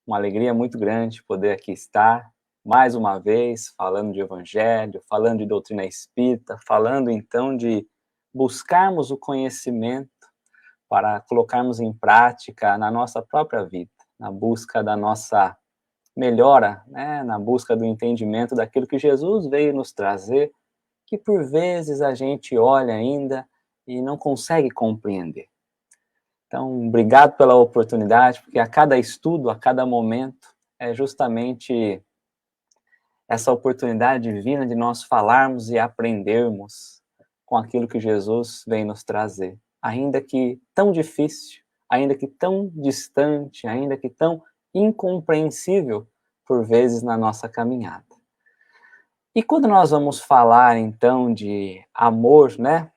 uma alegria muito grande poder aqui estar, mais uma vez, falando de Evangelho, falando de doutrina espírita, falando então de buscarmos o conhecimento para colocarmos em prática na nossa própria vida, na busca da nossa melhora, né, na busca do entendimento daquilo que Jesus veio nos trazer, que por vezes a gente olha ainda e não consegue compreender. Então, obrigado pela oportunidade, porque a cada estudo, a cada momento, é justamente essa oportunidade divina de nós falarmos e aprendermos com aquilo que Jesus vem nos trazer. Ainda que tão difícil, ainda que tão distante, ainda que tão incompreensível, por vezes, na nossa caminhada. E quando nós vamos falar, então, de amor, né,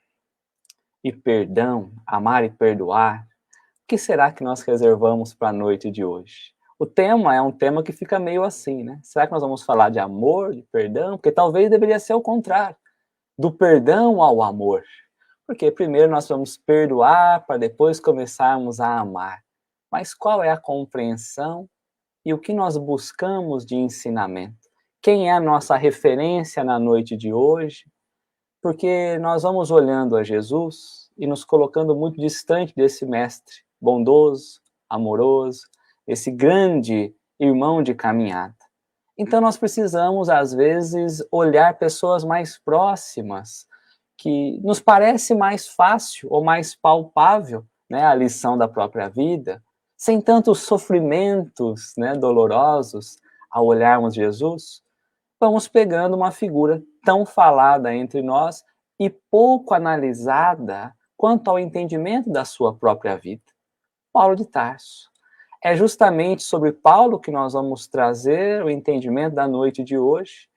e perdão, amar e perdoar, o que será que nós reservamos para a noite de hoje? O tema é um tema que fica meio assim, né? Será que nós vamos falar de amor, de perdão? Porque talvez deveria ser o contrário, do perdão ao amor. Porque primeiro nós vamos perdoar para depois começarmos a amar. Mas qual é a compreensão e o que nós buscamos de ensinamento? Quem é a nossa referência na noite de hoje? Porque nós vamos olhando a Jesus e nos colocando muito distante desse mestre bondoso, amoroso, esse grande irmão de caminhada. Então nós precisamos, às vezes, olhar pessoas mais próximas, que nos parece mais fácil ou mais palpável, né, a lição da própria vida, sem tantos sofrimentos, né, dolorosos, ao olharmos Jesus, vamos pegando uma figura tão falada entre nós e pouco analisada quanto ao entendimento da sua própria vida. Paulo de Tarso. É justamente sobre Paulo que nós vamos trazer o entendimento da noite de hoje,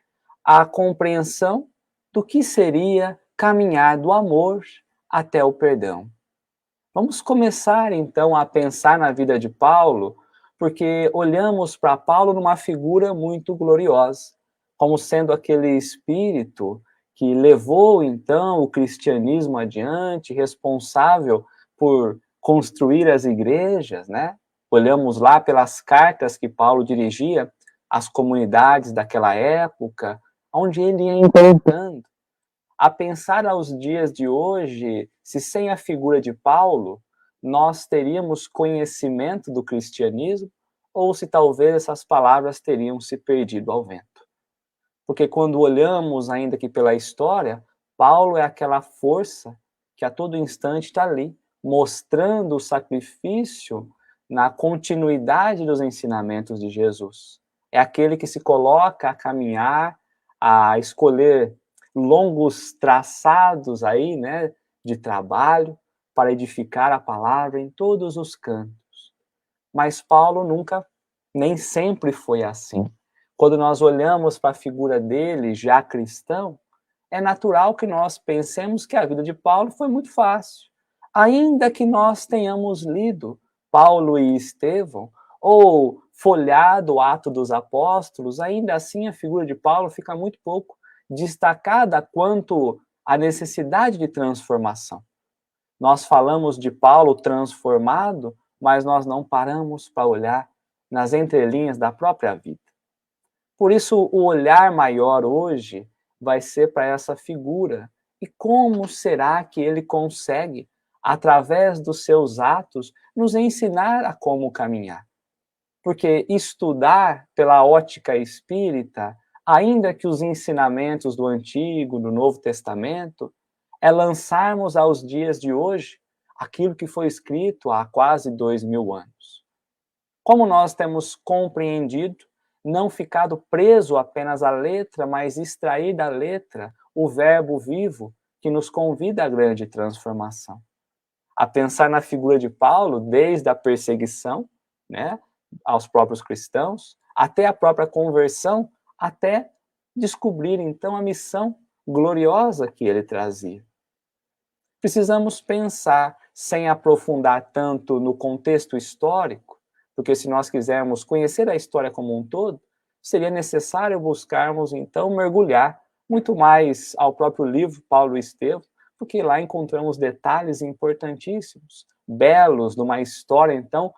a compreensão do que seria caminhar do amor até o perdão. Vamos começar, então, a pensar na vida de Paulo, porque olhamos para Paulo numa figura muito gloriosa, como sendo aquele espírito que levou, então, o cristianismo adiante, responsável por construir as igrejas, né? Olhamos lá pelas cartas que Paulo dirigia às comunidades daquela época, onde ele ia implantando. A pensar aos dias de hoje, se sem a figura de Paulo, nós teríamos conhecimento do cristianismo, ou se talvez essas palavras teriam se perdido ao vento. Porque quando olhamos, ainda que pela história, Paulo é aquela força que a todo instante está ali, mostrando o sacrifício na continuidade dos ensinamentos de Jesus. É aquele que se coloca a caminhar, a escolher longos traçados aí, né, de trabalho para edificar a palavra em todos os cantos. Mas Paulo nunca, nem sempre foi assim. Quando nós olhamos para a figura dele, já cristão, é natural que nós pensemos que a vida de Paulo foi muito fácil. Ainda que nós tenhamos lido Paulo e Estevão, ou folhado o Ato dos Apóstolos, ainda assim a figura de Paulo fica muito pouco destacada quanto à necessidade de transformação. Nós falamos de Paulo transformado, mas nós não paramos para olhar nas entrelinhas da própria vida. Por isso, o olhar maior hoje vai ser para essa figura. E como será que ele consegue, através dos seus atos, nos ensinar a como caminhar? Porque estudar pela ótica espírita, ainda que os ensinamentos do Antigo, do Novo Testamento, é lançarmos aos dias de hoje aquilo que foi escrito há quase 2000 anos. Como nós temos compreendido, não ficado preso apenas à letra, mas extrair da letra o verbo vivo que nos convida à grande transformação. A pensar na figura de Paulo, desde a perseguição, né, aos próprios cristãos, até a própria conversão, até descobrir, então, a missão gloriosa que ele trazia. Precisamos pensar, sem aprofundar tanto no contexto histórico, porque se nós quisermos conhecer a história como um todo, seria necessário buscarmos, então, mergulhar muito mais ao próprio livro Paulo e Estevão, porque lá encontramos detalhes importantíssimos, belos, de uma história, então,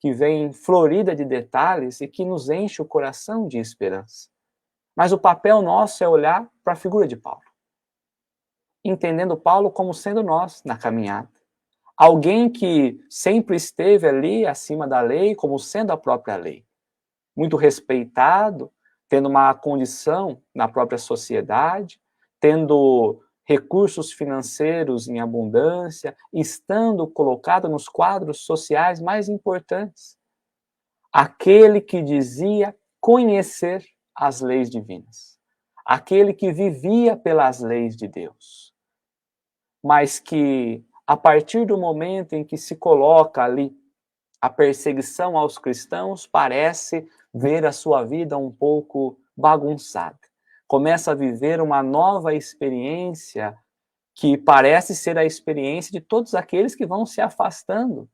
que vem florida de detalhes e que nos enche o coração de esperança. Mas o papel nosso é olhar para a figura de Paulo, entendendo Paulo como sendo nós na caminhada. Alguém que sempre esteve ali acima da lei, como sendo a própria lei. Muito respeitado, tendo uma condição na própria sociedade, tendo recursos financeiros em abundância, estando colocado nos quadros sociais mais importantes. Aquele que dizia conhecer as leis divinas. Aquele que vivia pelas leis de Deus. Mas que, a partir do momento em que se coloca ali a perseguição aos cristãos, parece ver a sua vida um pouco bagunçada. Começa a viver uma nova experiência que parece ser a experiência de todos aqueles que vão se afastando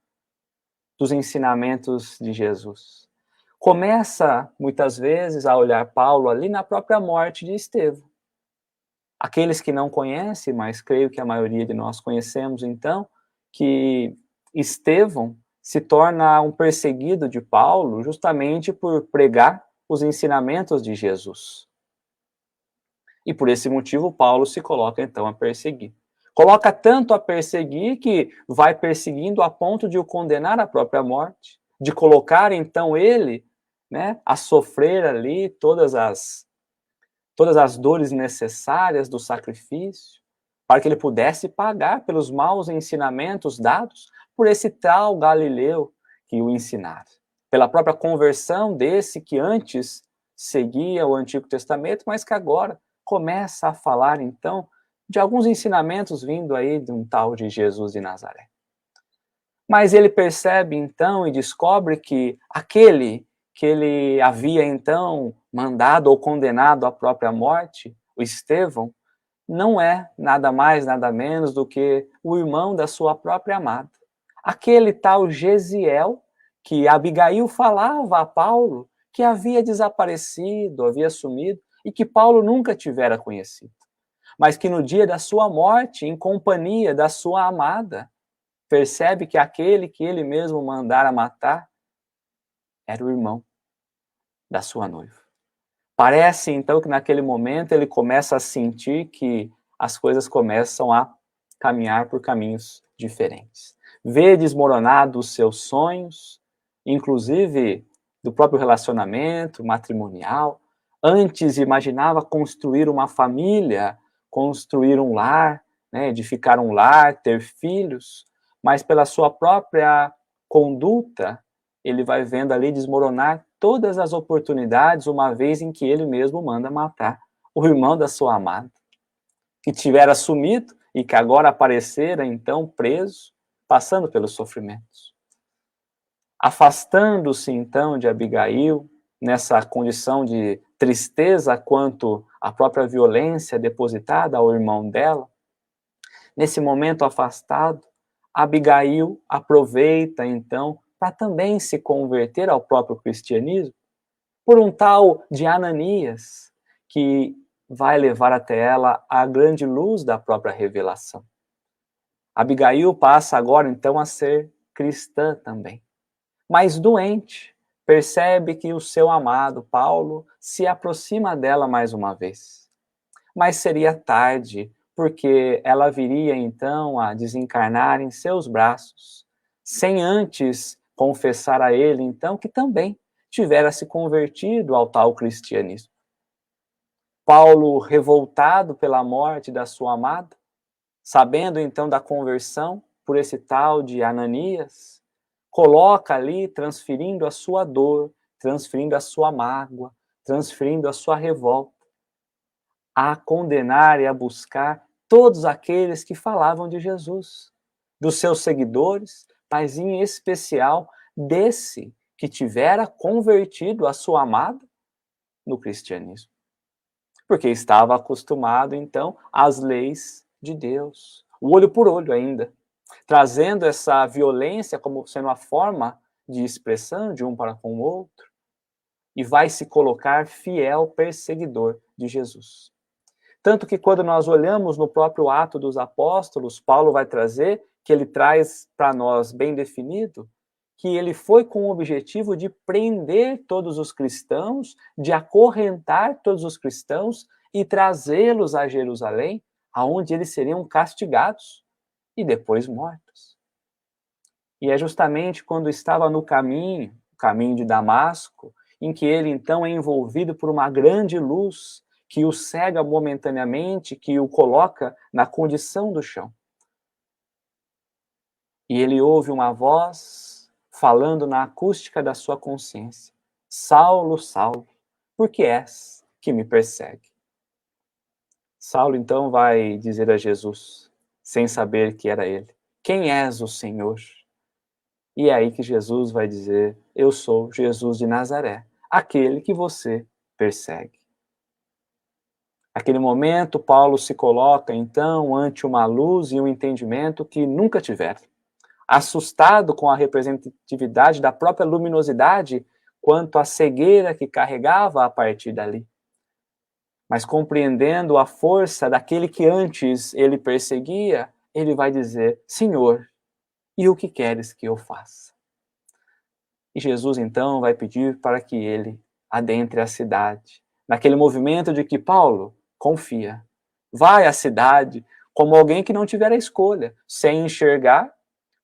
dos ensinamentos de Jesus. Começa, muitas vezes, a olhar Paulo ali na própria morte de Estevão. Aqueles que não conhecem, mas creio que a maioria de nós conhecemos, então, que Estevão se torna um perseguido de Paulo justamente por pregar os ensinamentos de Jesus. E por esse motivo, Paulo se coloca, então, a perseguir. Coloca tanto a perseguir que vai perseguindo a ponto de o condenar à própria morte, de colocar, então, ele, né, a sofrer ali todas as dores necessárias do sacrifício, para que ele pudesse pagar pelos maus ensinamentos dados por esse tal Galileu que o ensinara. Pela própria conversão desse que antes seguia o Antigo Testamento, mas que agora começa a falar, então, de alguns ensinamentos vindo aí de um tal de Jesus de Nazaré. Mas ele percebe, então, e descobre que aquele que ele havia, então, mandado ou condenado à própria morte, o Estevão, não é nada mais, nada menos do que o irmão da sua própria amada. Aquele tal Gesiel, que Abigail falava a Paulo, que havia desaparecido, havia sumido, e que Paulo nunca tivera conhecido. Mas que no dia da sua morte, em companhia da sua amada, percebe que aquele que ele mesmo mandara matar era o irmão da sua noiva. Parece, então, que naquele momento ele começa a sentir que as coisas começam a caminhar por caminhos diferentes. Vê desmoronado os seus sonhos, inclusive do próprio relacionamento matrimonial. Antes imaginava construir uma família, construir um lar, né, edificar um lar, ter filhos, mas pela sua própria conduta, ele vai vendo ali desmoronar todas as oportunidades, uma vez em que ele mesmo manda matar o irmão da sua amada, que tivera sumido e que agora aparecera, então, preso, passando pelos sofrimentos. Afastando-se, então, de Abigail, nessa condição de tristeza quanto à própria violência depositada ao irmão dela, nesse momento afastado, Abigail aproveita, então, para também se converter ao próprio cristianismo, por um tal de Ananias, que vai levar até ela a grande luz da própria revelação. Abigail passa agora, então, a ser cristã também. Mas doente, percebe que o seu amado Paulo se aproxima dela mais uma vez. Mas seria tarde, porque ela viria, então, a desencarnar em seus braços, sem antes confessar a ele, então, que também tivera se convertido ao tal cristianismo. Paulo, revoltado pela morte da sua amada, sabendo então da conversão por esse tal de Ananias, coloca ali, transferindo a sua dor, transferindo a sua mágoa, transferindo a sua revolta, a condenar e a buscar todos aqueles que falavam de Jesus, dos seus seguidores, mas em especial desse que tivera convertido a sua amada no cristianismo. Porque estava acostumado, então, às leis de Deus, o olho por olho ainda, trazendo essa violência como sendo uma forma de expressão de um para com o outro, e vai se colocar fiel perseguidor de Jesus. Tanto que quando nós olhamos no próprio Ato dos Apóstolos, Paulo vai trazer, que ele traz para nós bem definido, que ele foi com o objetivo de prender todos os cristãos, de acorrentar todos os cristãos e trazê-los a Jerusalém, aonde eles seriam castigados e depois mortos. E é justamente quando estava no caminho, o caminho de Damasco, em que ele então é envolvido por uma grande luz que o cega momentaneamente, que o coloca na condição do chão. E ele ouve uma voz falando na acústica da sua consciência: Saulo, Saulo, por que és que me persegue? Saulo então vai dizer a Jesus, sem saber que era ele: quem és o Senhor? E é aí que Jesus vai dizer: eu sou Jesus de Nazaré, aquele que você persegue. Naquele momento, Paulo se coloca então ante uma luz e um entendimento que nunca tivera. Assustado com a representatividade da própria luminosidade quanto à cegueira que carregava a partir dali. Mas compreendendo a força daquele que antes ele perseguia, ele vai dizer: Senhor, e o que queres que eu faça? E Jesus então vai pedir para que ele adentre a cidade, naquele movimento de que Paulo confia. Vai à cidade como alguém que não tiver a escolha, sem enxergar,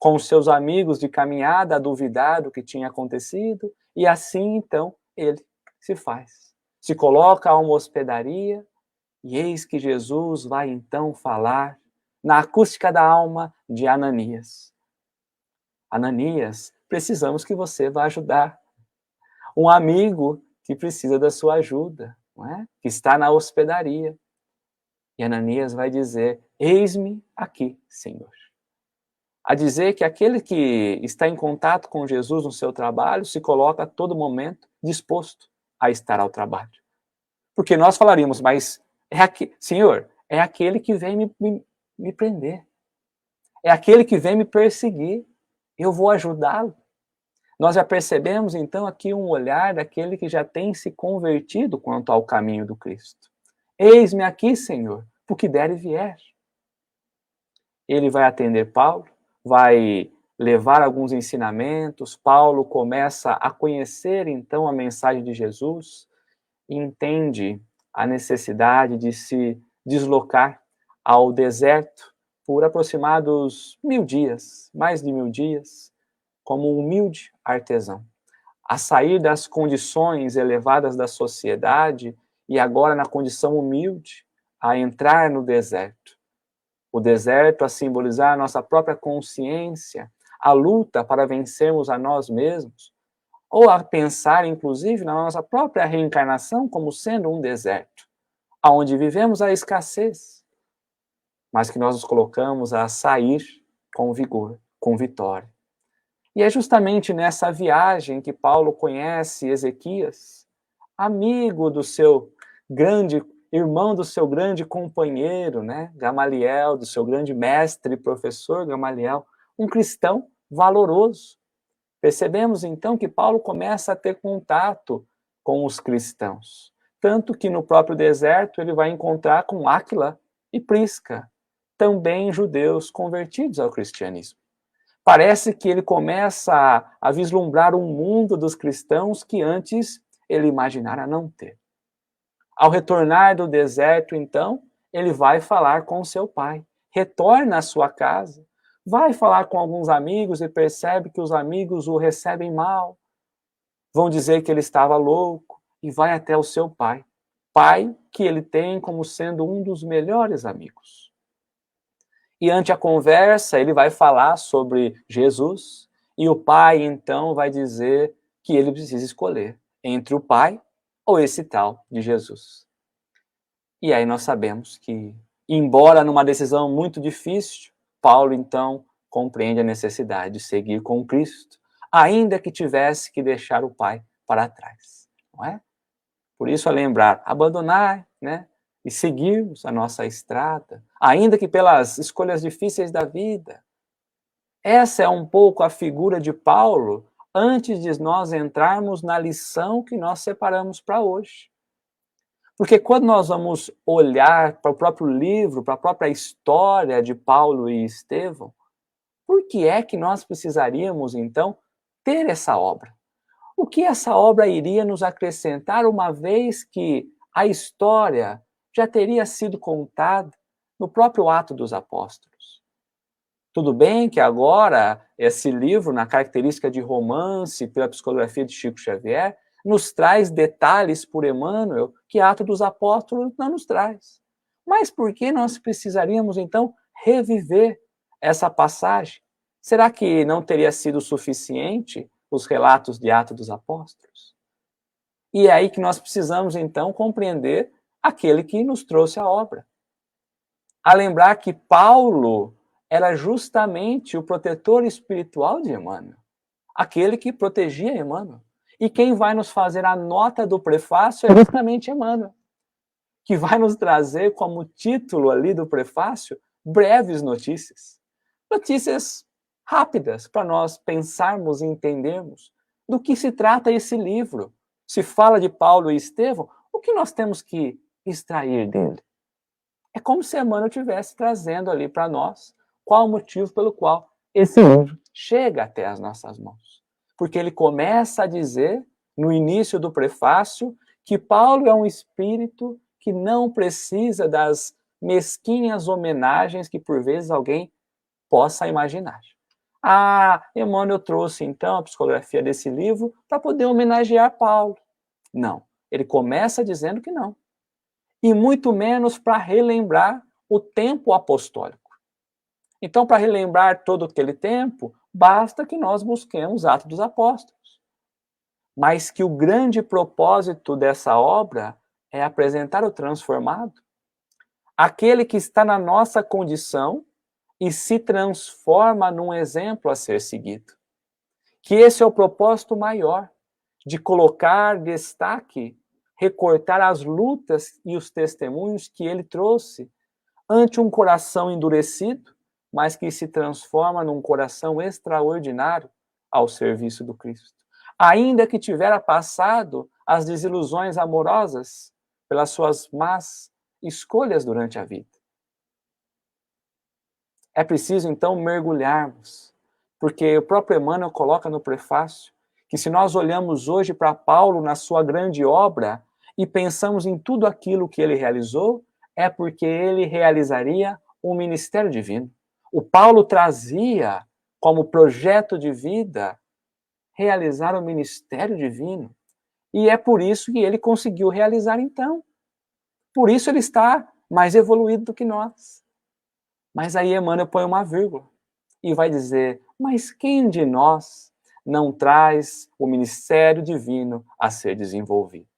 com os seus amigos de caminhada, a duvidar do que tinha acontecido, e assim então ele se faz. Se coloca a uma hospedaria, e eis que Jesus vai então falar na acústica da alma de Ananias. Ananias, precisamos que você vá ajudar. Um amigo que precisa da sua ajuda, não é? Que está na hospedaria. E Ananias vai dizer: eis-me aqui, Senhor. A dizer que aquele que está em contato com Jesus no seu trabalho se coloca a todo momento disposto a estar ao trabalho. Porque nós falaríamos, mas Senhor, é aquele que vem me prender. É aquele que vem me perseguir. Eu vou ajudá-lo. Nós já percebemos, então, aqui um olhar daquele que já tem se convertido quanto ao caminho do Cristo. Eis-me aqui, Senhor, por que der e vier. Ele vai atender Paulo, vai levar alguns ensinamentos. Paulo começa a conhecer, então, a mensagem de Jesus e entende a necessidade de se deslocar ao deserto por aproximados 1000 dias, mais de 1000 dias, como um humilde artesão, a sair das condições elevadas da sociedade e agora na condição humilde, a entrar no deserto. O deserto a simbolizar a nossa própria consciência, a luta para vencermos a nós mesmos, ou a pensar, inclusive, na nossa própria reencarnação como sendo um deserto, onde vivemos a escassez, mas que nós nos colocamos a sair com vigor, com vitória. E é justamente nessa viagem que Paulo conhece Ezequias, amigo do seu grande irmão, do seu grande companheiro, né, Gamaliel, do seu grande mestre e professor Gamaliel, um cristão valoroso. Percebemos então que Paulo começa a ter contato com os cristãos, tanto que no próprio deserto ele vai encontrar com Áquila e Prisca, também judeus convertidos ao cristianismo. Parece que ele começa a vislumbrar um mundo dos cristãos que antes ele imaginara não ter. Ao retornar do deserto, então, ele vai falar com seu pai, retorna à sua casa, vai falar com alguns amigos e percebe que os amigos o recebem mal, vão dizer que ele estava louco e vai até o seu pai, pai que ele tem como sendo um dos melhores amigos. E ante a conversa, ele vai falar sobre Jesus, e o pai, então, vai dizer que ele precisa escolher entre o pai ou esse tal de Jesus. E aí nós sabemos que, embora numa decisão muito difícil, Paulo, então, compreende a necessidade de seguir com Cristo, ainda que tivesse que deixar o pai para trás, não é? Por isso, a lembrar, abandonar, né? E seguirmos a nossa estrada, ainda que pelas escolhas difíceis da vida. Essa é um pouco a figura de Paulo antes de nós entrarmos na lição que nós separamos para hoje. Porque quando nós vamos olhar para o próprio livro, para a própria história de Paulo e Estevão, por que é que nós precisaríamos, então, ter essa obra. O que essa obra iria nos acrescentar, uma vez que a história já teria sido contada no próprio Ato dos Apóstolos? Tudo bem que agora esse livro, na característica de romance, pela psicografia de Chico Xavier, nos traz detalhes por Emmanuel que Ato dos Apóstolos não nos traz. Mas por que nós precisaríamos, então, reviver essa passagem? Será que não teria sido suficiente os relatos de Atos dos Apóstolos? E é aí que nós precisamos, então, compreender aquele que nos trouxe a obra. A lembrar que Paulo era justamente o protetor espiritual de Emmanuel, aquele que protegia Emmanuel. E quem vai nos fazer a nota do prefácio é justamente Emmanuel, que vai nos trazer como título ali do prefácio breves notícias. Notícias rápidas para nós pensarmos e entendermos do que se trata esse livro. Se fala de Paulo e Estevão, o que nós temos que extrair dele? É como se Emmanuel estivesse trazendo ali para nós qual o motivo pelo qual esse livro chega até as nossas mãos. Porque ele começa a dizer, no início do prefácio, que Paulo é um espírito que não precisa das mesquinhas homenagens que por vezes alguém possa imaginar. Emmanuel trouxe então a psicografia desse livro para poder homenagear Paulo. Não, ele começa dizendo que não. E muito menos para relembrar o tempo apostólico. Então, para relembrar todo aquele tempo, basta que nós busquemos Atos dos Apóstolos. Mas que o grande propósito dessa obra é apresentar o transformado, aquele que está na nossa condição e se transforma num exemplo a ser seguido. Que esse é o propósito maior, de colocar destaque, recortar as lutas e os testemunhos que ele trouxe ante um coração endurecido, mas que se transforma num coração extraordinário ao serviço do Cristo. Ainda que tivera passado as desilusões amorosas pelas suas más escolhas durante a vida. É preciso, então, mergulharmos, porque o próprio Emmanuel coloca no prefácio que se nós olhamos hoje para Paulo na sua grande obra e pensamos em tudo aquilo que ele realizou, é porque ele realizaria um ministério divino. O Paulo trazia como projeto de vida realizar o ministério divino. E é por isso que ele conseguiu realizar então. Por isso ele está mais evoluído do que nós. Mas aí Emmanuel põe uma vírgula e vai dizer, mas quem de nós não traz o ministério divino a ser desenvolvido?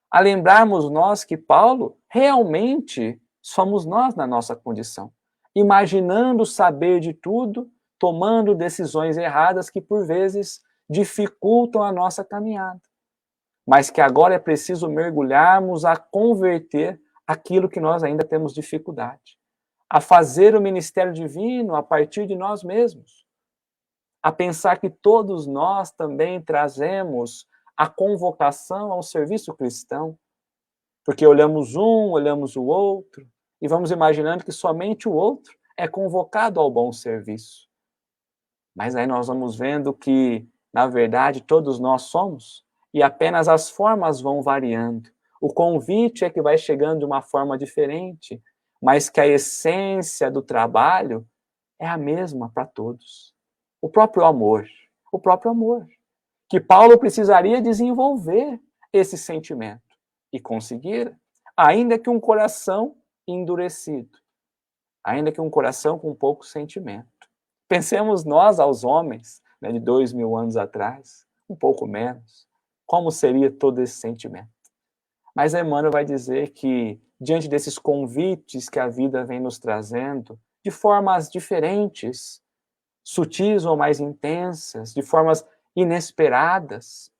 A lembrarmos nós que Paulo realmente somos nós na nossa condição, imaginando saber de tudo, tomando decisões erradas que por vezes dificultam a nossa caminhada. Mas que agora é preciso mergulharmos a converter aquilo que nós ainda temos dificuldade, a fazer o ministério divino a partir de nós mesmos, a pensar que todos nós também trazemos a convocação ao serviço cristão, porque olhamos um, olhamos o outro, e vamos imaginando que somente o outro é convocado ao bom serviço. Mas aí nós vamos vendo que, na verdade, todos nós somos, e apenas as formas vão variando. O convite é que vai chegando de uma forma diferente, mas que a essência do trabalho é a mesma para todos. O próprio amor, que Paulo precisaria desenvolver esse sentimento e conseguir, ainda que um coração endurecido, ainda que um coração com pouco sentimento. Pensemos nós aos homens, né, de 2000 anos atrás, um pouco menos, como seria todo esse sentimento. Mas Emmanuel vai dizer que, diante desses convites que a vida vem nos trazendo, de formas diferentes, sutis ou mais intensas, de formas inesperadas,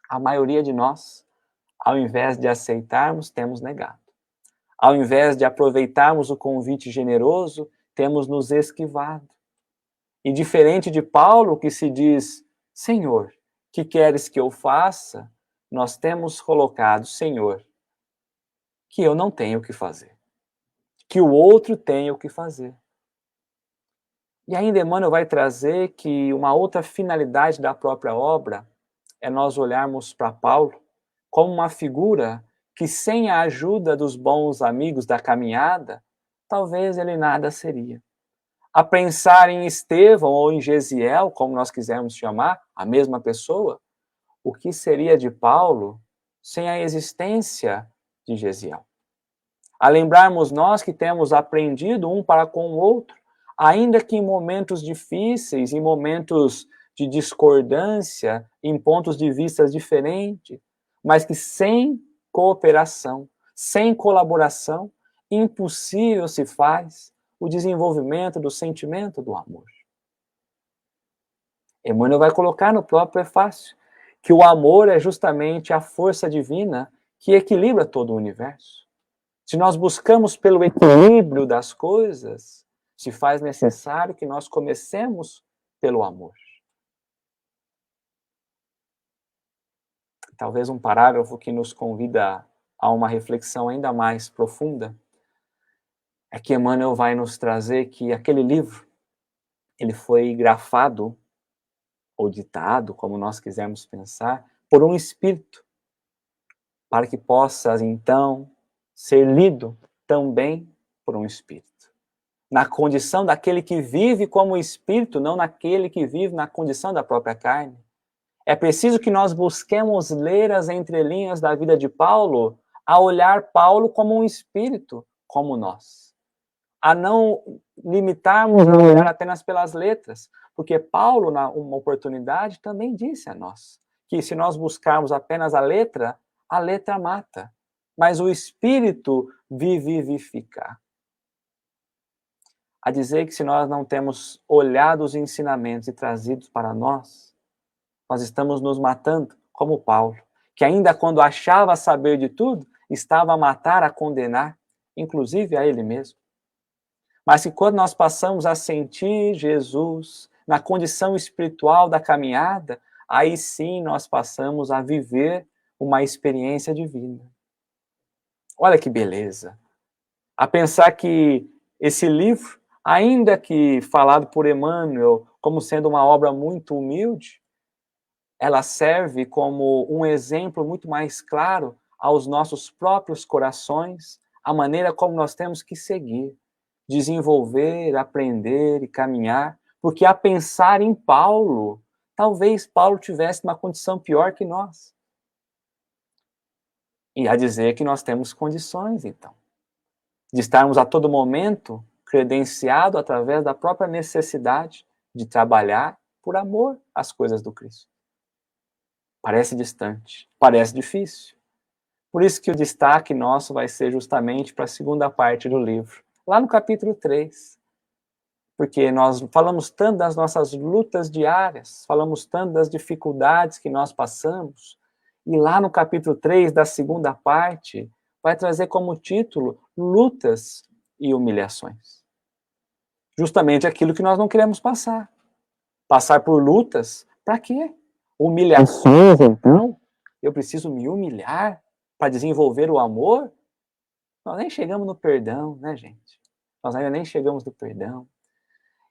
a maioria de nós, ao invés de aceitarmos, temos negado. Ao invés de aproveitarmos o convite generoso, temos nos esquivado. E diferente de Paulo, que se diz, Senhor, que queres que eu faça? Nós temos colocado, Senhor, que eu não tenho o que fazer, que o outro tenha o que fazer. E ainda Emmanuel vai trazer que uma outra finalidade da própria obra é nós olharmos para Paulo como uma figura que, sem a ajuda dos bons amigos da caminhada, talvez ele nada seria. A pensar em Estevão ou em Gesiel, como nós quisermos chamar, a mesma pessoa, o que seria de Paulo sem a existência de Gesiel? A lembrarmos nós que temos aprendido um para com o outro, ainda que em momentos difíceis, em momentos de discordância, em pontos de vista diferentes, mas que sem cooperação, sem colaboração, impossível se faz o desenvolvimento do sentimento do amor. Emmanuel vai colocar no próprio prefácio que o amor é justamente a força divina que equilibra todo o universo. Se nós buscamos pelo equilíbrio das coisas, se faz necessário que nós comecemos pelo amor. Talvez um parágrafo que nos convida a uma reflexão ainda mais profunda é que Emmanuel vai nos trazer que aquele livro, ele foi grafado ou ditado, como nós quisermos pensar, por um espírito, para que possa, então, ser lido também por um espírito. Na condição daquele que vive como espírito, não naquele que vive na condição da própria carne. É preciso que nós busquemos ler as entrelinhas da vida de Paulo, a olhar Paulo como um espírito, como nós. A não limitarmos a olhar apenas pelas letras, porque Paulo, na uma oportunidade, também disse a nós que se nós buscarmos apenas a letra mata, mas o espírito vivifica. A dizer que se nós não temos olhado os ensinamentos e trazidos para nós estamos nos matando, como Paulo, que ainda quando achava saber de tudo, estava a matar, a condenar, inclusive a ele mesmo. Mas que quando nós passamos a sentir Jesus na condição espiritual da caminhada, aí sim nós passamos a viver uma experiência divina. Olha que beleza! A pensar que esse livro, ainda que falado por Emmanuel como sendo uma obra muito humilde, ela serve como um exemplo muito mais claro aos nossos próprios corações, a maneira como nós temos que seguir, desenvolver, aprender e caminhar, porque a pensar em Paulo, talvez Paulo tivesse uma condição pior que nós. E a dizer que nós temos condições, então, de estarmos a todo momento credenciado através da própria necessidade de trabalhar por amor às coisas do Cristo. Parece distante, parece difícil. Por isso que o destaque nosso vai ser justamente para a segunda parte do livro, lá no capítulo 3. Porque nós falamos tanto das nossas lutas diárias, falamos tanto das dificuldades que nós passamos, e lá no capítulo 3 da segunda parte, vai trazer como título lutas e humilhações. Justamente aquilo que nós não queremos passar. Passar por lutas, para quê? Humilhações, então? Eu preciso me humilhar para desenvolver o amor? Nós nem chegamos no perdão, né, gente? Nós ainda nem chegamos no perdão.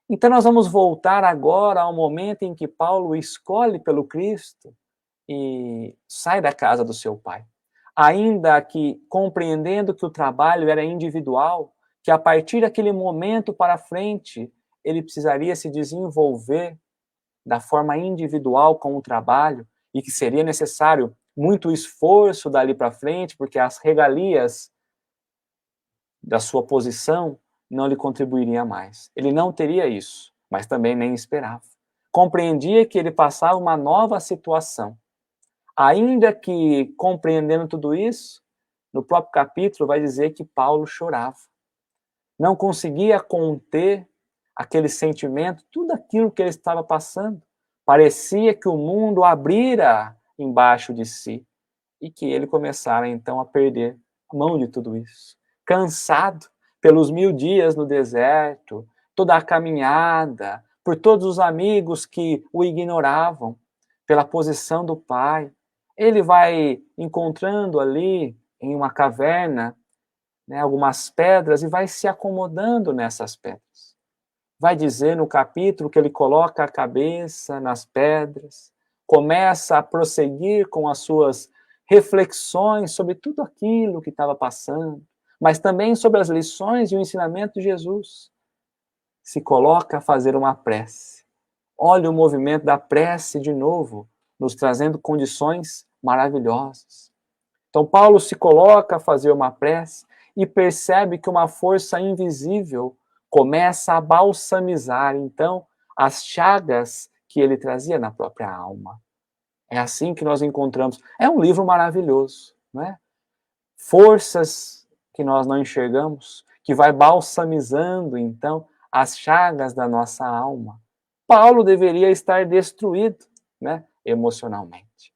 Então nós vamos voltar agora ao momento em que Paulo escolhe pelo Cristo e sai da casa do seu pai. Ainda que compreendendo que o trabalho era individual, que a partir daquele momento para frente ele precisaria se desenvolver da forma individual com o trabalho e que seria necessário muito esforço dali para frente, porque as regalias da sua posição não lhe contribuiriam mais. Ele não teria isso, mas também nem esperava. Compreendia que ele passava uma nova situação. Ainda que compreendendo tudo isso, no próprio capítulo vai dizer que Paulo chorava. Não conseguia conter aquele sentimento, tudo aquilo que ele estava passando. Parecia que o mundo abrira embaixo de si e que ele começara então a perder a mão de tudo isso. Cansado pelos 1000 dias no deserto, toda a caminhada, por todos os amigos que o ignoravam, pela posição do pai. Ele vai encontrando ali em uma caverna, né, algumas pedras e vai se acomodando nessas pedras. vai dizer no capítulo que ele coloca a cabeça nas pedras, começa a prosseguir com as suas reflexões sobre tudo aquilo que estava passando, mas também sobre as lições e o ensinamento de Jesus. Se coloca a fazer uma prece. Olha o movimento da prece de novo, nos trazendo condições maravilhosas. Então Paulo se coloca a fazer uma prece e percebe que uma força invisível começa a balsamizar, então, as chagas que ele trazia na própria alma. É assim que nós encontramos. É um livro maravilhoso, não é? Forças que nós não enxergamos, que vai balsamizando, então, as chagas da nossa alma. Paulo deveria estar destruído, né, emocionalmente.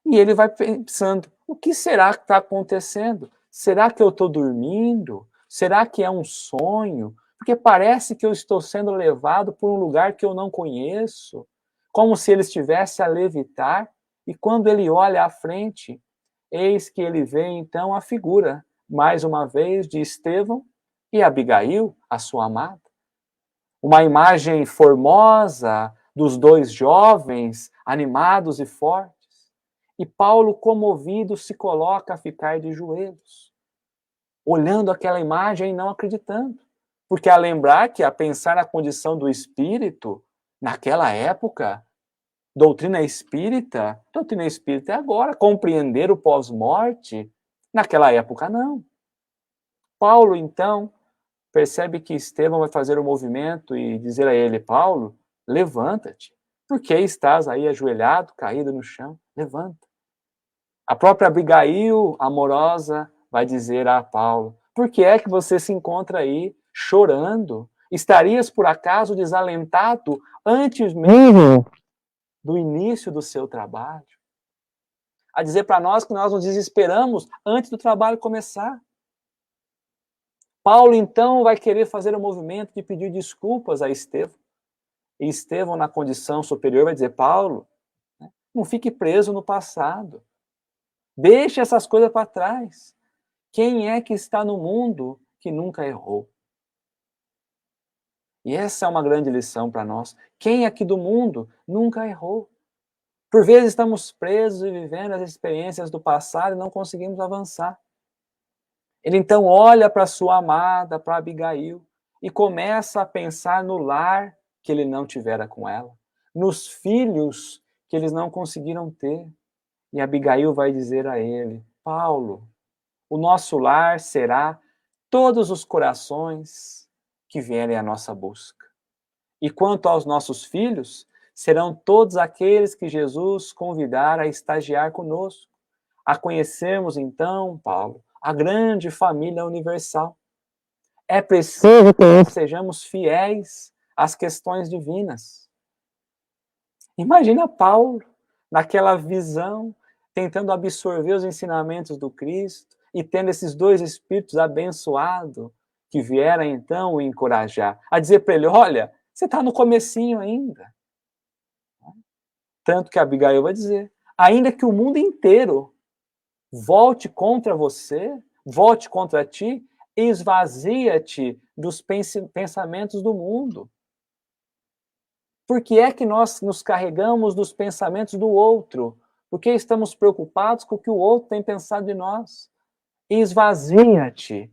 E ele vai pensando, o que será que está acontecendo? Será que eu estou dormindo? Será que é um sonho? Porque parece que eu estou sendo levado por um lugar que eu não conheço, como se ele estivesse a levitar, e quando ele olha à frente, eis que ele vê então a figura, mais uma vez, de Estevão e Abigail, a sua amada. Uma imagem formosa dos dois jovens, animados e fortes. E Paulo, comovido, se coloca a ficar de joelhos, olhando aquela imagem e não acreditando. Porque a lembrar que, a pensar na condição do espírito, naquela época, doutrina espírita é agora, compreender o pós-morte, naquela época não. Paulo, então, percebe que Estevão vai fazer o movimento e dizer a ele, Paulo, levanta-te, por que estás aí ajoelhado, caído no chão? Levanta. A própria Abigail, amorosa, vai dizer a Paulo, por que é que você se encontra aí chorando? Estarias, por acaso, desalentado antes mesmo do início do seu trabalho? A dizer para nós que nós nos desesperamos antes do trabalho começar. Paulo, então, vai querer fazer o movimento de pedir desculpas a Estevão. E Estevão, na condição superior, vai dizer, Paulo, não fique preso no passado. Deixe essas coisas para trás. Quem é que está no mundo que nunca errou? E essa é uma grande lição para nós. Quem aqui do mundo nunca errou? Por vezes estamos presos e vivendo as experiências do passado e não conseguimos avançar. Ele então olha para sua amada, para Abigail, e começa a pensar no lar que ele não tivera com ela, nos filhos que eles não conseguiram ter. E Abigail vai dizer a ele, Paulo, o nosso lar será todos os corações que vierem à nossa busca. E quanto aos nossos filhos, serão todos aqueles que Jesus convidar a estagiar conosco, a conhecermos então, Paulo, a grande família universal. É preciso que sejamos fiéis às questões divinas. Imagina Paulo, naquela visão, tentando absorver os ensinamentos do Cristo e tendo esses dois espíritos abençoados que vieram então o encorajar, a dizer para ele, olha, você está no comecinho ainda. Tanto que Abigail vai dizer, ainda que o mundo inteiro volte contra você, volte contra ti, esvazia-te dos pensamentos do mundo. Por que é que nós nos carregamos dos pensamentos do outro? Porque estamos preocupados com o que o outro tem pensado de nós. Esvazia-te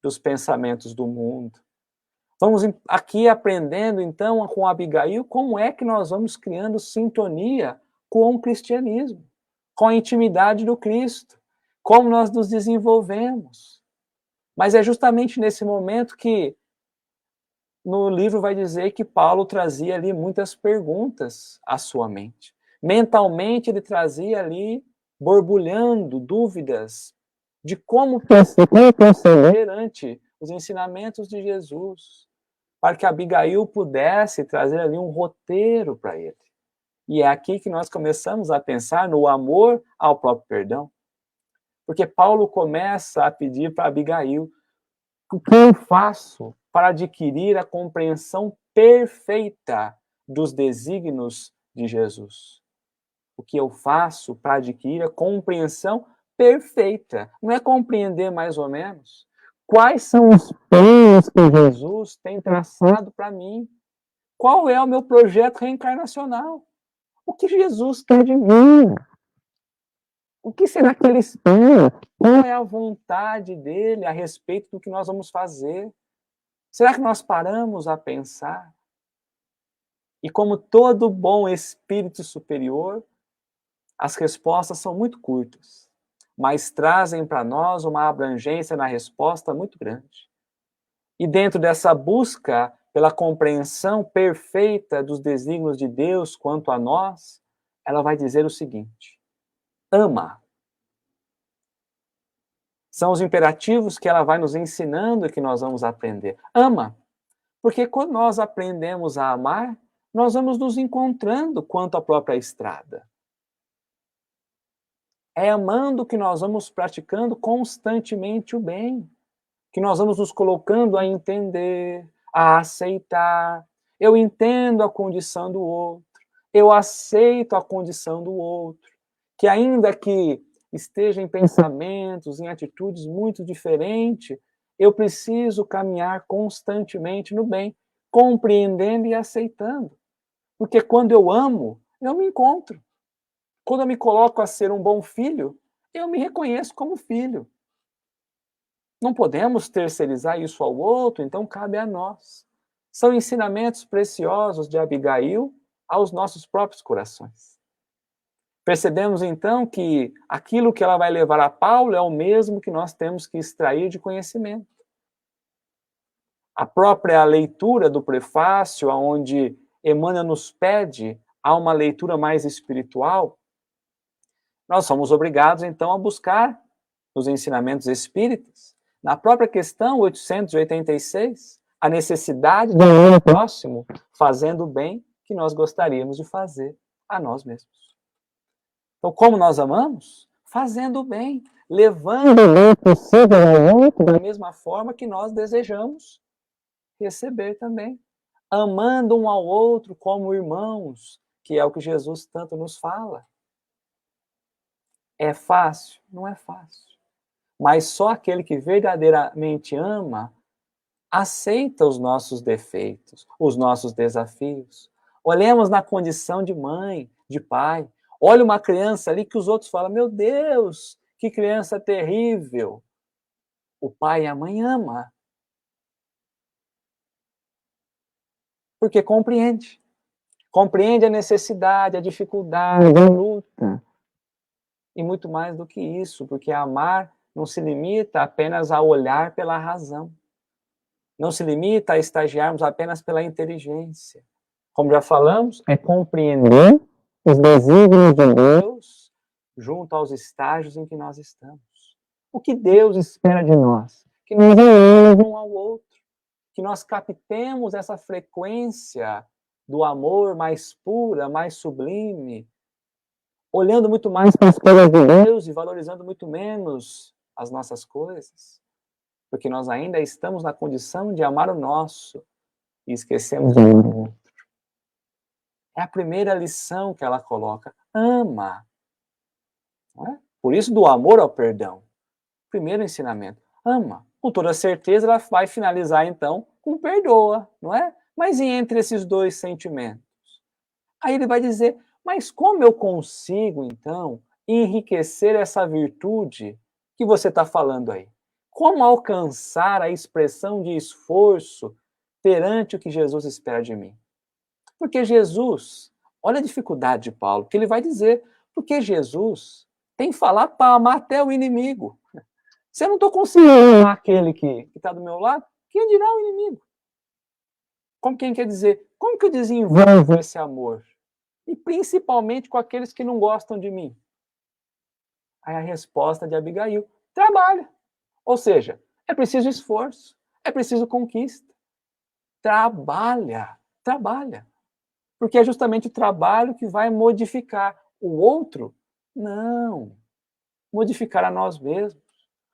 dos pensamentos do mundo. Vamos aqui aprendendo, então, com Abigail, como é que nós vamos criando sintonia com o cristianismo, com a intimidade do Cristo, como nós nos desenvolvemos. Mas é justamente nesse momento que no livro vai dizer que Paulo trazia ali muitas perguntas à sua mente. Mentalmente ele trazia ali, borbulhando dúvidas de como proceder ante os ensinamentos de Jesus, para que Abigail pudesse trazer ali um roteiro para ele. E é aqui que nós começamos a pensar no amor ao próprio perdão. Porque Paulo começa a pedir para Abigail, o que eu faço para adquirir a compreensão perfeita dos desígnios de Jesus? O que eu faço para adquirir a compreensão perfeita? Não é compreender mais ou menos. quais são os planos que Jesus tem traçado para mim? Qual é o meu projeto reencarnacional? O que Jesus quer de mim? O que será que ele espera? Qual é a vontade dele a respeito do que nós vamos fazer? Será que nós paramos a pensar? E como todo bom espírito superior, as respostas são muito curtas, mas trazem para nós uma abrangência na resposta muito grande. E dentro dessa busca pela compreensão perfeita dos desígnios de Deus quanto a nós, ela vai dizer o seguinte: ama. São os imperativos que ela vai nos ensinando e que nós vamos aprender. Ama. Porque quando nós aprendemos a amar, nós vamos nos encontrando quanto à própria estrada. É amando que nós vamos praticando constantemente o bem, que nós vamos nos colocando a entender, a aceitar. Eu entendo a condição do outro, eu aceito a condição do outro, que ainda que esteja em pensamentos, em atitudes muito diferentes, eu preciso caminhar constantemente no bem, compreendendo e aceitando. Porque quando eu amo, eu me encontro. Quando eu me coloco a ser um bom filho, eu me reconheço como filho. Não podemos terceirizar isso ao outro, então cabe a nós. São ensinamentos preciosos de Abigail aos nossos próprios corações. Percebemos então que aquilo que ela vai levar a Paulo é o mesmo que nós temos que extrair de conhecimento. A própria leitura do prefácio, onde Emmanuel nos pede a uma leitura mais espiritual, nós somos obrigados então a buscar nos ensinamentos espíritas, na própria questão 886, a necessidade do amor próximo, fazendo o bem que nós gostaríamos de fazer a nós mesmos. Então, como nós amamos? Fazendo o bem, levando o bem possível ao outro da mesma forma que nós desejamos receber também. Amando um ao outro como irmãos, que é o que Jesus tanto nos fala. É fácil? Não é fácil. Mas só aquele que verdadeiramente ama aceita os nossos defeitos, os nossos desafios. Olhemos na condição de mãe, de pai. Olha uma criança ali que os outros falam: meu Deus, que criança terrível. O pai e a mãe ama. Porque compreende. Compreende a necessidade, a dificuldade, a luta. E muito mais do que isso, porque amar não se limita apenas a olhar pela razão. Não se limita a estagiarmos apenas pela inteligência. Como já falamos, é compreender os desígnios de Deus junto aos estágios em que nós estamos. O que Deus espera de nós? Que nós amemos um ao outro, que nós captemos essa frequência do amor mais pura, mais sublime, olhando muito mais para as coisas de Deus e valorizando muito menos as nossas coisas, porque nós ainda estamos na condição de amar o nosso e esquecemos de amar o outro. É a primeira lição que ela coloca. Ama. Não é? Por isso, do amor ao perdão. Primeiro ensinamento. Ama. Com toda certeza, ela vai finalizar, então, com perdoa, não é? Mas e entre esses dois sentimentos? Aí ele vai dizer, mas como eu consigo, então, enriquecer essa virtude que você está falando aí? Como alcançar a expressão de esforço perante o que Jesus espera de mim? Porque Jesus, olha a dificuldade de Paulo, que ele vai dizer, porque Jesus tem falado para amar até o inimigo. Se eu não estou conseguindo amar aquele que está do meu lado, quem dirá o inimigo? Como quem quer dizer, como que eu desenvolvo esse amor? E principalmente com aqueles que não gostam de mim. Aí a resposta de Abigail, trabalha. Ou seja, é preciso esforço, é preciso conquista. Trabalha, trabalha. Porque é justamente o trabalho que vai modificar o outro. Não, modificar a nós mesmos.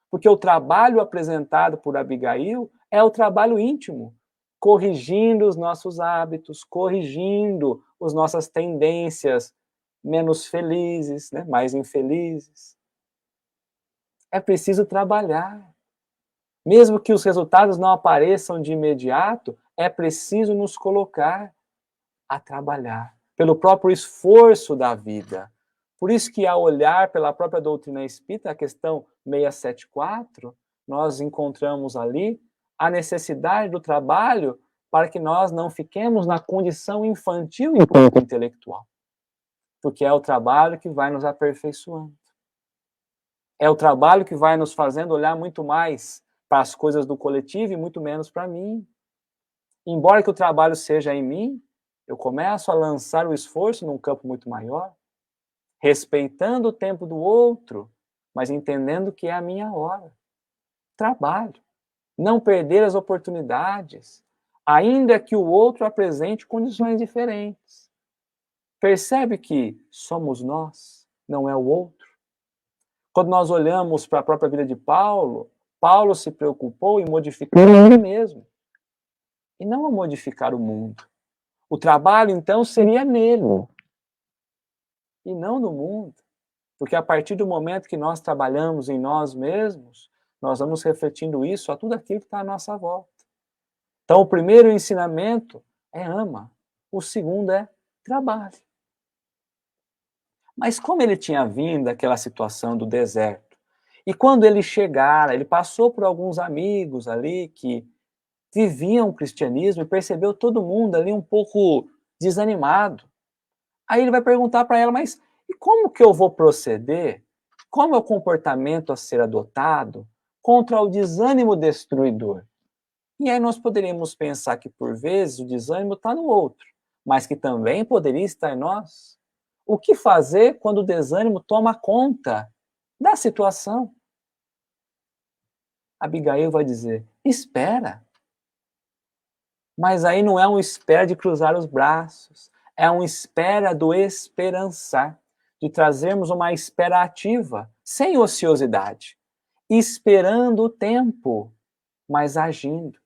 Porque o trabalho apresentado por Abigail é o trabalho íntimo, corrigindo os nossos hábitos, corrigindo as nossas tendências menos felizes, né, mais infelizes. É preciso trabalhar. Mesmo que os resultados não apareçam de imediato, é preciso nos colocar a trabalhar, pelo próprio esforço da vida. Por isso que ao olhar pela própria doutrina espírita, a questão 674, nós encontramos ali a necessidade do trabalho para que nós não fiquemos na condição infantil enquanto intelectual. Porque é o trabalho que vai nos aperfeiçoando. É o trabalho que vai nos fazendo olhar muito mais para as coisas do coletivo e muito menos para mim. Embora que o trabalho seja em mim, eu começo a lançar o esforço num campo muito maior, respeitando o tempo do outro, mas entendendo que é a minha hora. Trabalho. Não perder as oportunidades, ainda que o outro apresente condições diferentes. Percebe que somos nós, não é o outro? Quando nós olhamos para a própria vida de Paulo, Paulo se preocupou em modificar ele mesmo, e não a modificar o mundo. O trabalho, então, seria nele, e não no mundo. Porque a partir do momento que nós trabalhamos em nós mesmos, nós vamos refletindo isso a tudo aquilo que está à nossa volta. Então, o primeiro ensinamento é ama. O segundo é trabalhe. Mas como ele tinha vindo daquela situação do deserto, e quando ele chegara, ele passou por alguns amigos ali que viviam o cristianismo e percebeu todo mundo ali um pouco desanimado. Aí ele vai perguntar para ela, mas e como que eu vou proceder? Qual é o comportamento a ser adotado contra o desânimo destruidor? E aí nós poderíamos pensar que, por vezes, o desânimo está no outro, mas que também poderia estar em nós. O que fazer quando o desânimo toma conta da situação? Abigail vai dizer, espera. Mas aí não é um espera de cruzar os braços, é um espera do esperançar, de trazermos uma espera ativa, sem ociosidade, esperando o tempo, mas agindo.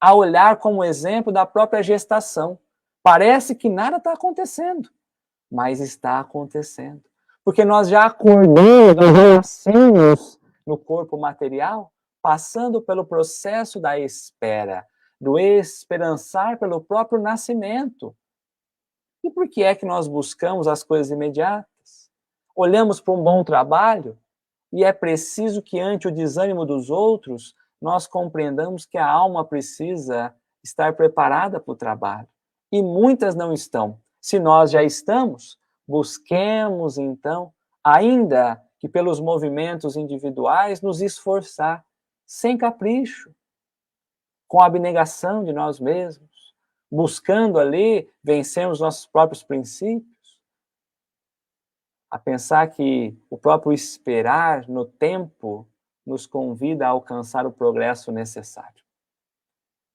A olhar como exemplo da própria gestação. Parece que nada está acontecendo, mas está acontecendo. Porque nós já acordamos, nós já nascemos no corpo material, passando pelo processo da espera, do esperançar pelo próprio nascimento. E por que é que nós buscamos as coisas imediatas? Olhamos para um bom trabalho e é preciso que, ante o desânimo dos outros, nós compreendamos que a alma precisa estar preparada para o trabalho. E muitas não estão. Se nós já estamos, busquemos, então, ainda que pelos movimentos individuais, nos esforçar, sem capricho, com a abnegação de nós mesmos, buscando ali vencermos nossos próprios princípios, a pensar que o próprio esperar no tempo nos convida a alcançar o progresso necessário.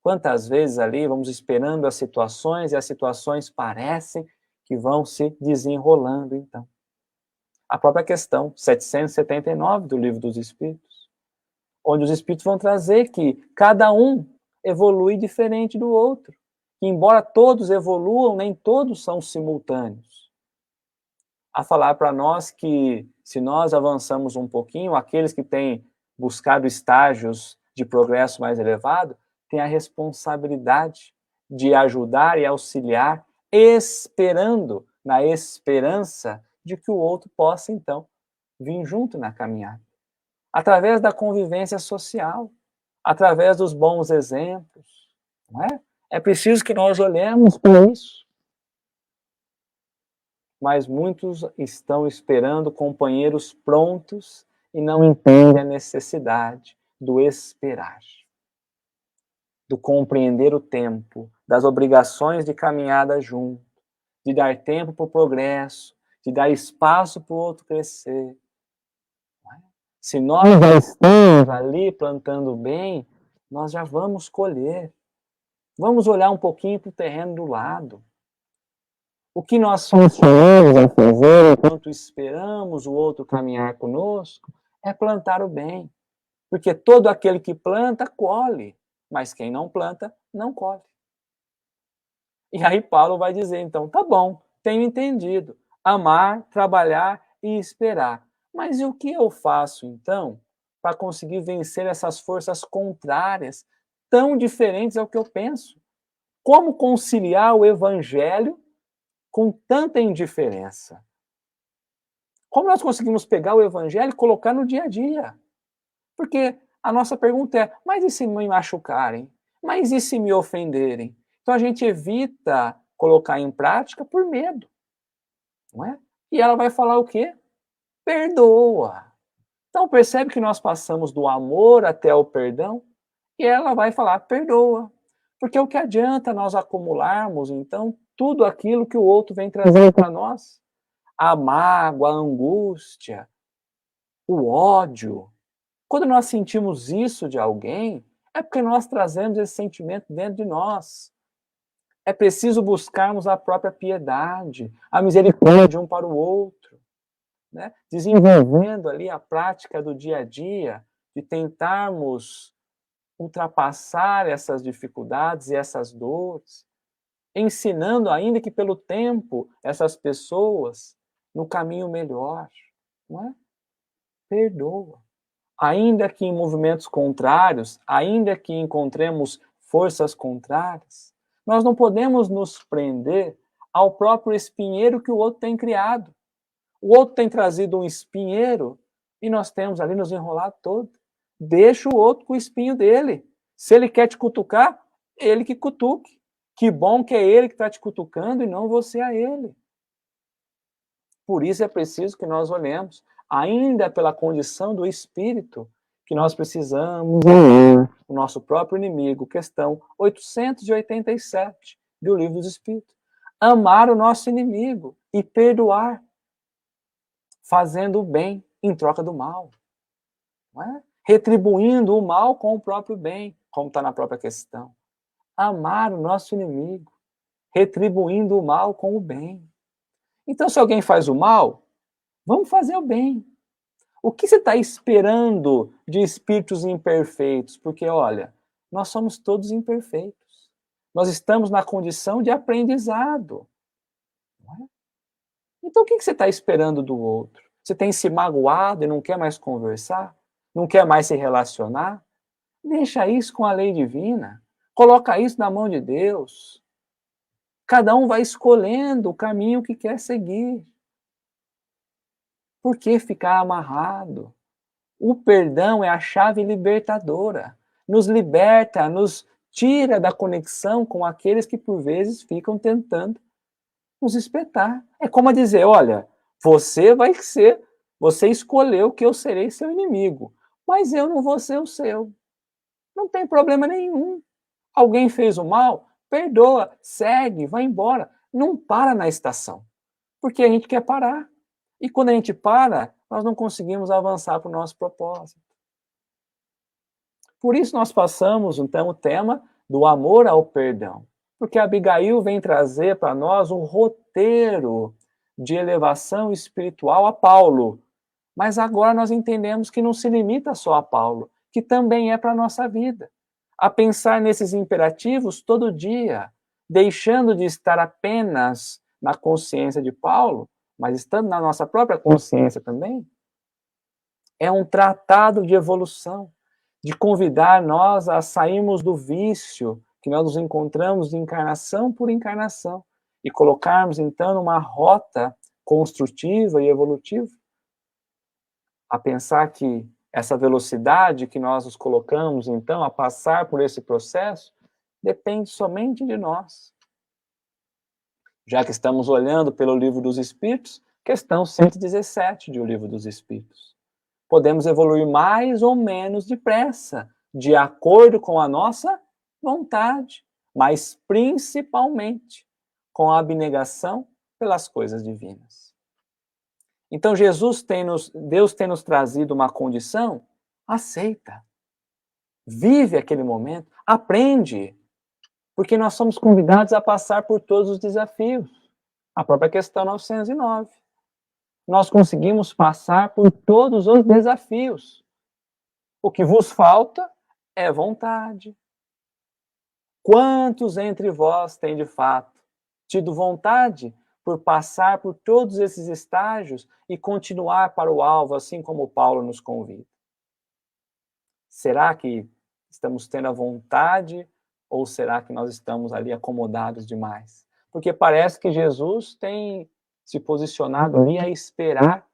Quantas vezes ali vamos esperando as situações e as situações parecem que vão se desenrolando, então. A própria questão 779 do Livro dos Espíritos, onde os Espíritos vão trazer que cada um evolui diferente do outro, que embora todos evoluam, nem todos são simultâneos. A falar para nós que, se nós avançamos um pouquinho, aqueles que têm buscado estágios de progresso mais elevado, têm a responsabilidade de ajudar e auxiliar, esperando, na esperança de que o outro possa, então, vir junto na caminhada. Através da convivência social, através dos bons exemplos, não é? É preciso que nós olhemos para isso. Mas muitos estão esperando companheiros prontos e não entendem a necessidade do esperar, do compreender o tempo, das obrigações de caminhada junto, de dar tempo para o progresso, de dar espaço para o outro crescer. Se nós já estamos ali plantando bem, nós já vamos colher. Vamos olhar um pouquinho para o terreno do lado. O que nós funcionamos a fazer enquanto esperamos o outro caminhar conosco é plantar o bem. Porque todo aquele que planta, colhe. Mas quem não planta, não colhe. E aí Paulo vai dizer, então, tá bom, tenho entendido. Amar, trabalhar e esperar. Mas e o que eu faço, então, para conseguir vencer essas forças contrárias, tão diferentes ao que eu penso. Como conciliar o evangelho com tanta indiferença? Como nós conseguimos pegar o evangelho e colocar no dia a dia? Porque a nossa pergunta é, mas e se me machucarem? Mas e se me ofenderem? Então a gente evita colocar em prática por medo, não é? E ela vai falar o quê? Perdoa. Então percebe que nós passamos do amor até o perdão? E ela vai falar, perdoa. Porque o que adianta nós acumularmos, então, tudo aquilo que o outro vem trazendo para nós? A mágoa, a angústia, o ódio. Quando nós sentimos isso de alguém, é porque nós trazemos esse sentimento dentro de nós. É preciso buscarmos a própria piedade, a misericórdia de um para o outro, né? Desenvolvendo ali a prática do dia a dia, de tentarmos ultrapassar essas dificuldades e essas dores, ensinando, ainda que pelo tempo, essas pessoas no caminho melhor, não é? Perdoa. Ainda que em movimentos contrários, ainda que encontremos forças contrárias, nós não podemos nos prender ao próprio espinheiro que o outro tem criado. O outro tem trazido um espinheiro e nós temos ali nos enrolado todo. Deixa o outro com o espinho dele. Se ele quer te cutucar, ele que cutuque. Que bom que é ele que está te cutucando e não você a ele. Por isso é preciso que nós olhemos, ainda pela condição do espírito, que nós precisamos amar o nosso próprio inimigo, questão 887 do Livro dos Espíritos. Amar o nosso inimigo e perdoar, fazendo o bem em troca do mal. Não é? Retribuindo o mal com o próprio bem, como está na própria questão. Amar o nosso inimigo, retribuindo o mal com o bem. Então, se alguém faz o mal, vamos fazer o bem. O que você está esperando de espíritos imperfeitos? Porque, olha, nós somos todos imperfeitos. Nós estamos na condição de aprendizado. Não é? Então, o que você está esperando do outro? Você tem se magoado e não quer mais conversar? Não quer mais se relacionar? Deixa isso com a lei divina. Coloca isso na mão de Deus. Cada um vai escolhendo o caminho que quer seguir. Por que ficar amarrado? O perdão é a chave libertadora. Nos liberta, nos tira da conexão com aqueles que por vezes ficam tentando nos espetar. É como a dizer, olha, você escolheu que eu serei seu inimigo, mas eu não vou ser o seu. Não tem problema nenhum. Alguém fez o mal? Perdoa, segue, vai embora. Não para na estação, porque a gente quer parar. E quando a gente para, nós não conseguimos avançar para o nosso propósito. Por isso nós passamos, então, o tema do amor ao perdão. Porque Abigail vem trazer para nós um roteiro de elevação espiritual a Paulo. Mas agora nós entendemos que não se limita só a Paulo, que também é para a nossa vida. A pensar nesses imperativos todo dia, deixando de estar apenas na consciência de Paulo, mas estando na nossa própria consciência também. É um tratado de evolução, de convidar nós a sairmos do vício que nós nos encontramos de encarnação por encarnação e colocarmos, então, numa rota construtiva e evolutiva. A pensar que essa velocidade que nós nos colocamos, então, a passar por esse processo, depende somente de nós. Já que estamos olhando pelo Livro dos Espíritos, questão 117 do Livro dos Espíritos. Podemos evoluir mais ou menos depressa, de acordo com a nossa vontade, mas principalmente com a abnegação pelas coisas divinas. Então Deus tem nos trazido uma condição, aceita. Vive aquele momento, aprende, porque nós somos convidados a passar por todos os desafios. A própria questão 909. Nós conseguimos passar por todos os desafios. O que vos falta é vontade. Quantos entre vós têm de fato tido vontade por passar por todos esses estágios e continuar para o alvo, assim como Paulo nos convida? Será que estamos tendo a vontade ou será que nós estamos ali acomodados demais? Porque parece que Jesus tem se posicionado ali a esperar,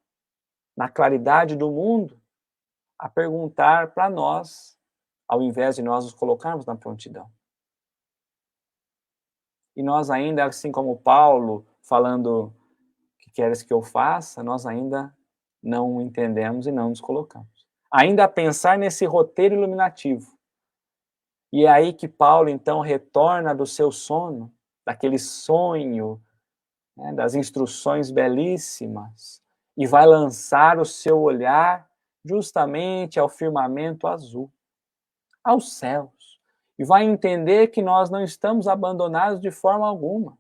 na claridade do mundo, a perguntar para nós, ao invés de nós nos colocarmos na prontidão. E nós ainda, assim como Paulo, falando que queres que eu faça, nós ainda não entendemos e não nos colocamos. Ainda a pensar nesse roteiro iluminativo. E é aí que Paulo, então, retorna do seu sono, daquele sonho, né, das instruções belíssimas, e vai lançar o seu olhar justamente ao firmamento azul, aos céus, e vai entender que nós não estamos abandonados de forma alguma,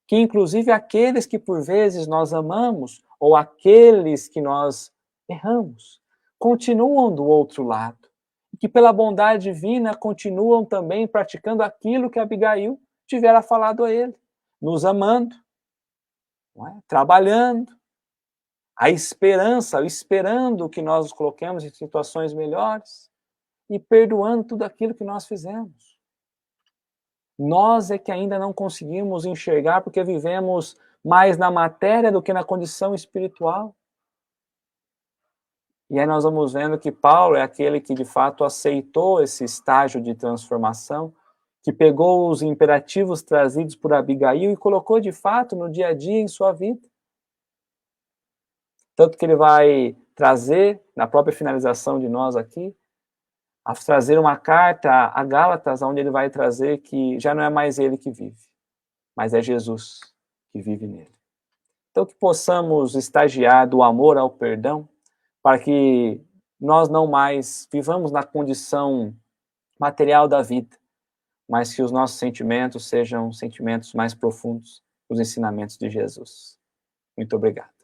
que inclusive aqueles que por vezes nós amamos, ou aqueles que nós erramos, continuam do outro lado, e que pela bondade divina continuam também praticando aquilo que Abigail tivera falado a ele, nos amando, não é? Trabalhando, a esperança, esperando que nós nos coloquemos em situações melhores e perdoando tudo aquilo que nós fizemos. Nós é que ainda não conseguimos enxergar porque vivemos mais na matéria do que na condição espiritual. E aí nós vamos vendo que Paulo é aquele que de fato aceitou esse estágio de transformação, que pegou os imperativos trazidos por Abigail e colocou de fato no dia a dia em sua vida. Tanto que ele vai trazer, na própria finalização de nós aqui, a trazer uma carta a Gálatas, onde ele vai trazer que já não é mais ele que vive, mas é Jesus que vive nele. Então que possamos estagiar do amor ao perdão, para que nós não mais vivamos na condição material da vida, mas que os nossos sentimentos sejam sentimentos mais profundos, os ensinamentos de Jesus. Muito obrigado.